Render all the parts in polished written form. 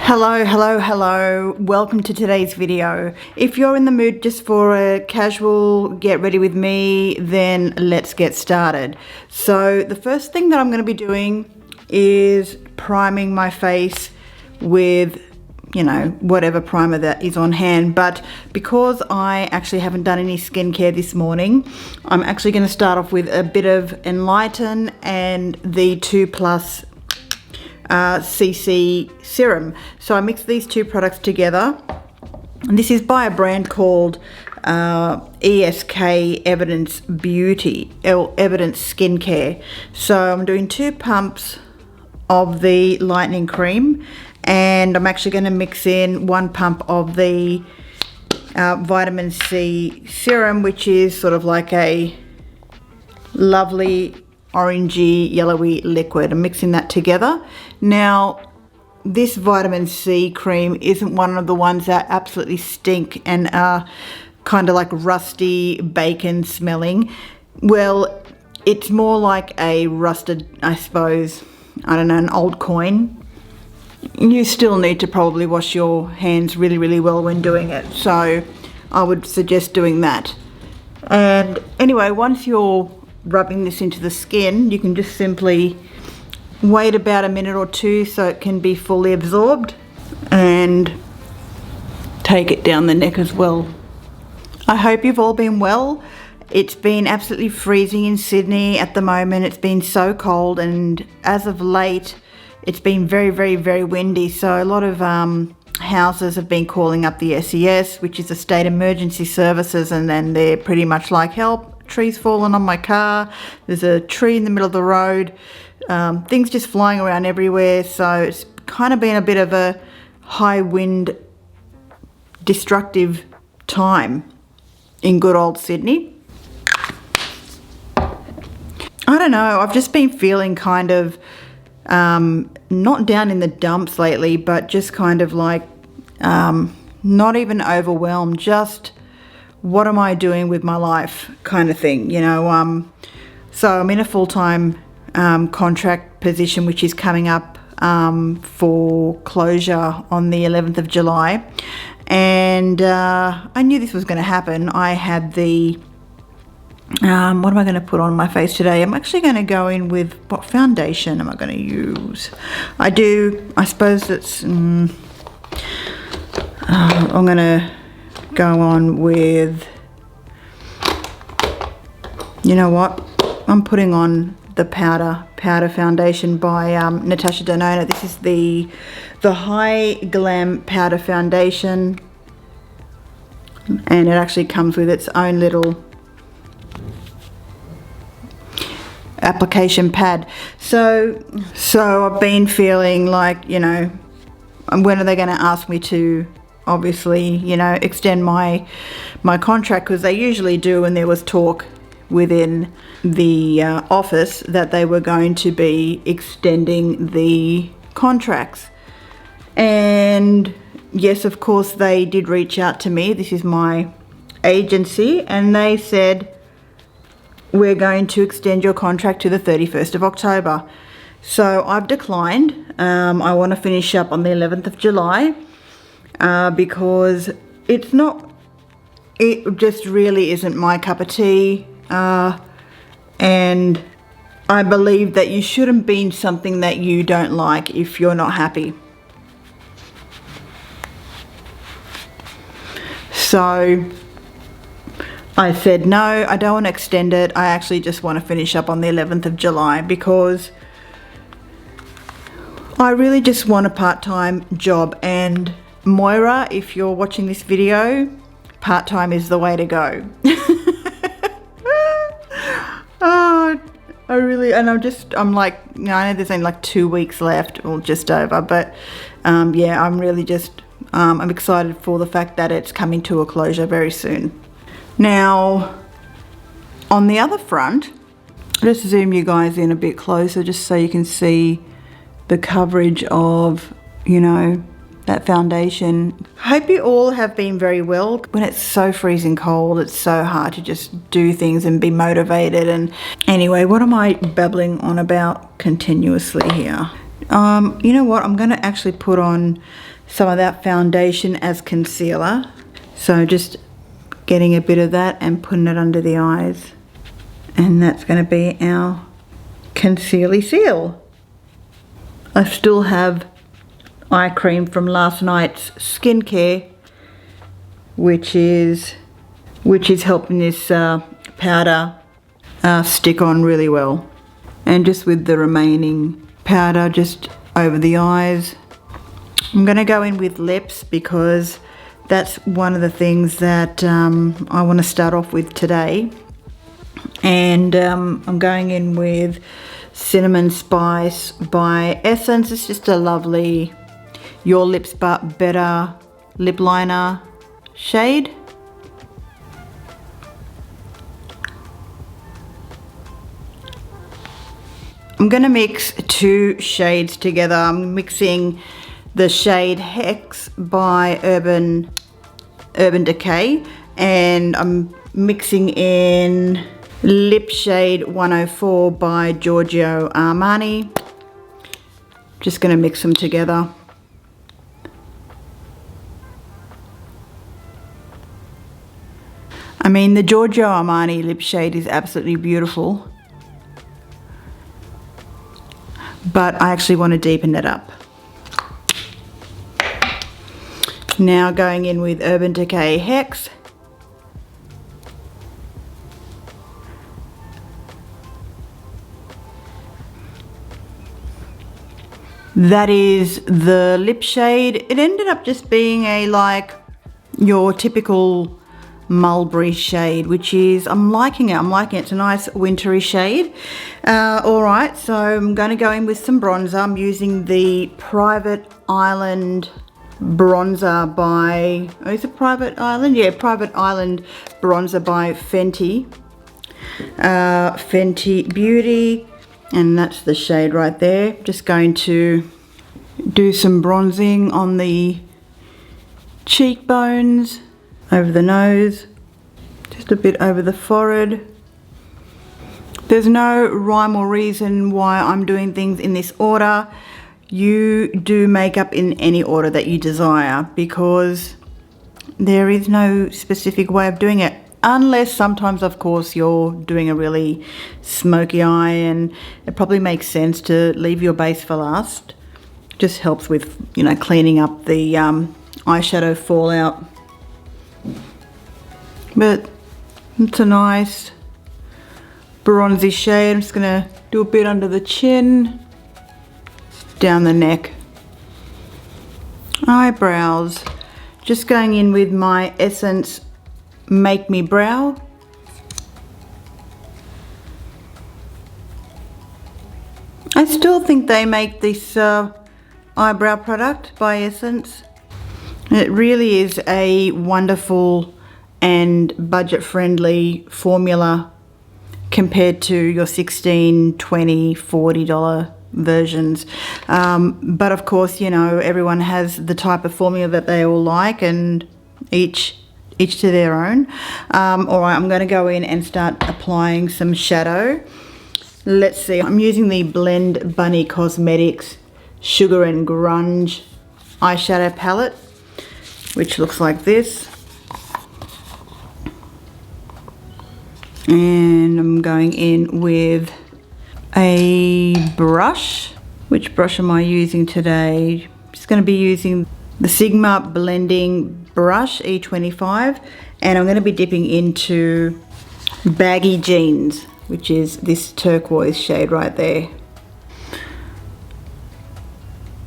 Hello, welcome to today's video. If you're in the mood just for a casual get ready with me, then let's get started. So the first thing that I'm going to be doing is priming my face with, you know, whatever primer that is on hand. But because I actually haven't done any skincare this morning, I'm actually going to start off with a bit of Enlighten and the 2+ cc serum. So I mixed these two products together, and this is by a brand called ESK Evidence Beauty, Evidence Skincare. So I'm doing 2 pumps of the lightening cream, and I'm actually going to mix in 1 pump of the vitamin C serum, which is sort of like a lovely orangey yellowy liquid. I'm mixing that together. Now this vitamin C cream isn't one of the ones that absolutely stink and are kind of like rusty bacon smelling. Well, it's more like a rusted, I suppose, I don't know, an old coin. You still need to probably wash your hands really well when doing it, so I would suggest doing that. And anyway, once you're rubbing this into the skin, you can just simply wait about a minute or two so it can be fully absorbed, and take it down the neck as well. I hope you've all been well. It's been absolutely freezing in Sydney at the moment. It's been so cold, and as of late it's been very windy, so a lot of houses have been calling up the SES, which is the State Emergency Services, and then they're pretty much like, help, trees falling on my car, there's a tree in the middle of the road, things just flying around everywhere. So it's kind of been a bit of a high wind destructive time in good old Sydney. I don't know, I've just been feeling kind of not down in the dumps lately, but just kind of like not even overwhelmed, just what am I doing with my life kind of thing, you know. So I'm in a full-time contract position, which is coming up for closure on the 11th of July, and I knew this was going to happen. I had the what am I going to put on my face today? I'm actually going to go in with, what foundation am I going to use? I suppose it's I'm going to go on with, you know what, I'm putting on the powder foundation by Natasha DENONA. This is the HY-GLAM powder foundation, and it actually comes with its own little application pad. So I've been feeling like, you know, when are they going to ask me to obviously, you know, extend my contract, because they usually do, and there was talk within the office that they were going to be extending the contracts. And yes, of course they did reach out to me. This is my agency, and they said, we're going to extend your contract to the 31st of October. So I've declined. I want to finish up on the 11th of July. Because it just really isn't my cup of tea, and I believe that you shouldn't be in something that you don't like if you're not happy. So I said, no, I don't want to extend it. I actually just want to finish up on the 11th of July, because I really just want a part-time job. And Moira, if you're watching this video, part-time is the way to go. Oh, I'm like, you know, I know there's only like 2 weeks left, or just over, but yeah, I'm really just, I'm excited for the fact that it's coming to a closure very soon. Now, on the other front, just zoom you guys in a bit closer just so you can see the coverage of, you know, that foundation. I hope you all have been very well. When it's so freezing cold, it's so hard to just do things and be motivated. And anyway, what am I babbling on about continuously here? You know what? I'm going to actually put on some of that foundation as concealer. So just getting a bit of that and putting it under the eyes. And that's going to be our concealy seal. I still have eye cream from last night's skincare, which is helping this powder stick on really well. And just with the remaining powder just over the eyes, I'm going to go in with lips because that's one of the things that I want to start off with today. And I'm going in with Cinnamon Spice by Essence. It's just a lovely Your Lips But Better lip liner shade. I'm going to mix two shades together. I'm mixing the shade Hex by Urban Decay, and I'm mixing in Lip Shade 104 by Giorgio Armani. Just going to mix them together. I mean, the Giorgio Armani lip shade is absolutely beautiful, but I actually want to deepen it up. Now going in with Urban Decay Hex. That is the lip shade. It ended up just being a like your typical mulberry shade, which is, I'm liking it. It's a nice wintry shade. Alright, so I'm going to go in with some bronzer. I'm using the Private Island bronzer by, oh, is it Private Island? Yeah, Private Island bronzer by Fenty. Fenty Beauty, and that's the shade right there. Just going to do some bronzing on the cheekbones, over the nose, just a bit over the forehead. There's no rhyme or reason why I'm doing things in this order. You do makeup in any order that you desire, because there is no specific way of doing it, unless sometimes, of course, you're doing a really smoky eye and it probably makes sense to leave your base for last. Just helps with, you know, cleaning up the eyeshadow fallout. But it's a nice bronzy shade. I'm just going to do a bit under the chin, down the neck. Eyebrows. Just going in with my Essence Make Me Brow. I still think they make this eyebrow product by Essence. It really is a wonderful and budget-friendly formula compared to your $16, $20, $40 versions. But of course, you know, everyone has the type of formula that they all like, and each to their own. Alright, I'm going to go in and start applying some shadow. Let's see, I'm using the Blend Bunny Cosmetics Sugar and Grunge eyeshadow palette, which looks like this. And I'm going in with a brush. Which brush am I using today? I'm just going to be using the Sigma Blending Brush E25, and I'm going to be dipping into Baggy Jeans, which is this turquoise shade right there.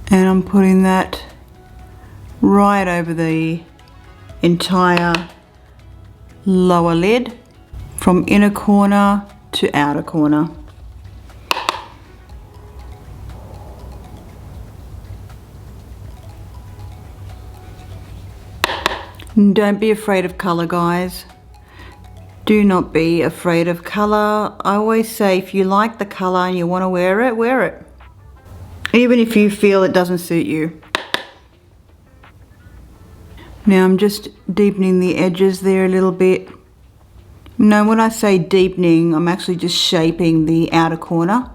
And I'm putting that right over the entire lower lid, from inner corner to outer corner. And don't be afraid of colour, guys. Do not be afraid of colour. I always say, if you like the colour and you want to wear it, wear it. Even if you feel it doesn't suit you. Now I'm just deepening the edges there a little bit. Now when I say deepening, I'm actually just shaping the outer corner.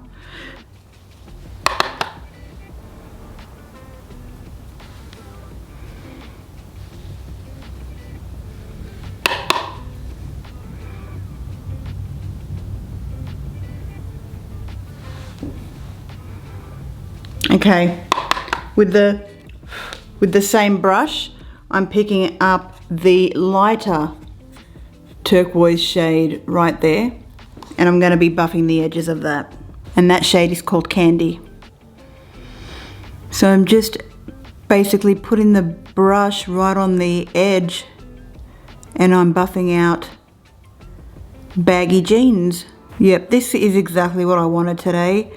Okay, with the same brush, I'm picking up the lighter turquoise shade right there, and I'm going to be buffing the edges of that. And that shade is called Candy. So I'm just basically putting the brush right on the edge, and I'm buffing out baggy jeans. Yep, this is exactly what I wanted today.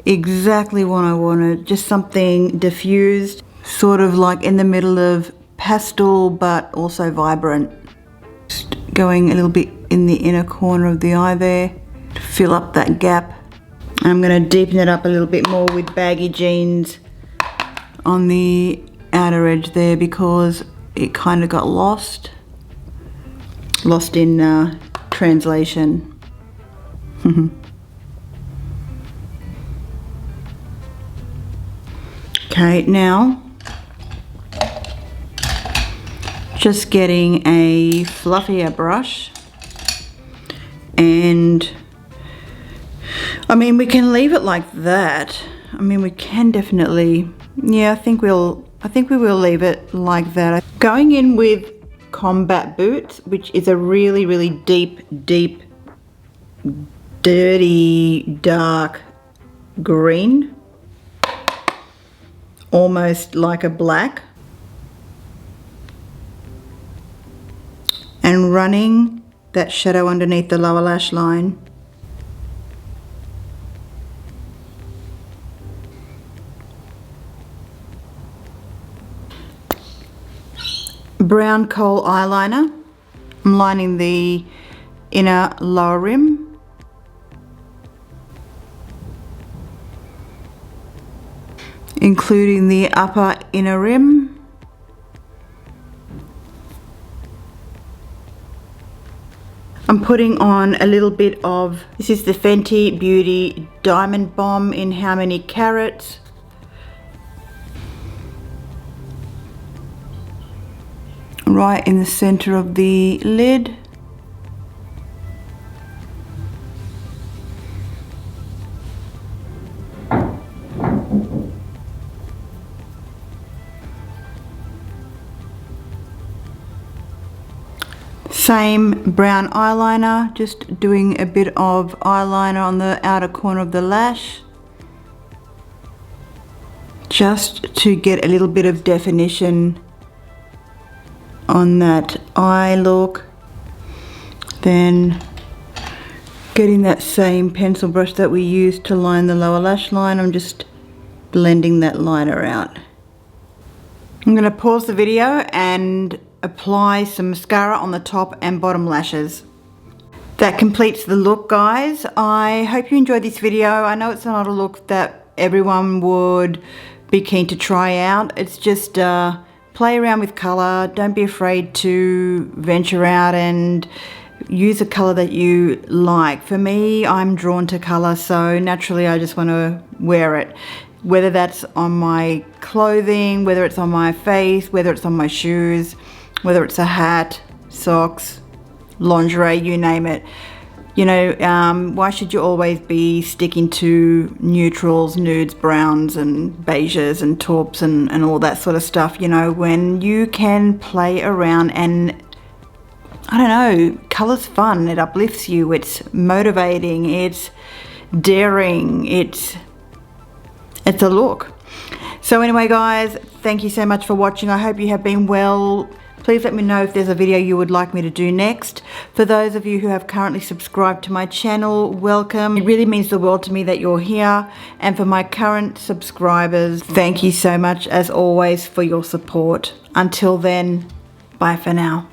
Exactly what I wanted. Just something diffused, sort of like in the middle of pastel but also vibrant. Just going a little bit in the inner corner of the eye there to fill up that gap. I'm going to deepen it up a little bit more with baggy jeans on the outer edge there, because it kind of got lost in translation. Okay, now just getting a fluffier brush, and I mean, we can leave it like that. I mean, we can definitely, yeah, I think we will leave it like that. Going in with Combat Boots, which is a really, really deep, dirty, dark green, almost like a black, and running that shadow underneath the lower lash line. Brown Kohl eyeliner. I'm lining the inner lower rim. Including the upper inner rim. I'm putting on a little bit of, this is the Fenty Beauty Diamond Bomb in How Many Carats. Right in the center of the lid. Same brown eyeliner, just doing a bit of eyeliner on the outer corner of the lash, just to get a little bit of definition on that eye look. Then getting that same pencil brush that we used to line the lower lash line, I'm just blending that liner out. I'm going to pause the video and apply some mascara on the top and bottom lashes. That completes the look, guys. I hope you enjoyed this video. I know it's not a look that everyone would be keen to try out. It's just play around with color. Don't be afraid to venture out and use a color that you like. For me, I'm drawn to color, so naturally I just want to wear it. Whether that's on my clothing, whether it's on my face, whether it's on my shoes, whether it's a hat, socks, lingerie, you name it. You know, why should you always be sticking to neutrals, nudes, browns and beiges and taupes and all that sort of stuff, you know, when you can play around and, I don't know, color's fun, it uplifts you, it's motivating, it's daring, it's a look. So anyway, guys, thank you so much for watching. I hope you have been well. Please let me know if there's a video you would like me to do next. For those of you who have currently subscribed to my channel, welcome. It really means the world to me that you're here. And for my current subscribers, thank you so much as always for your support. Until then, bye for now.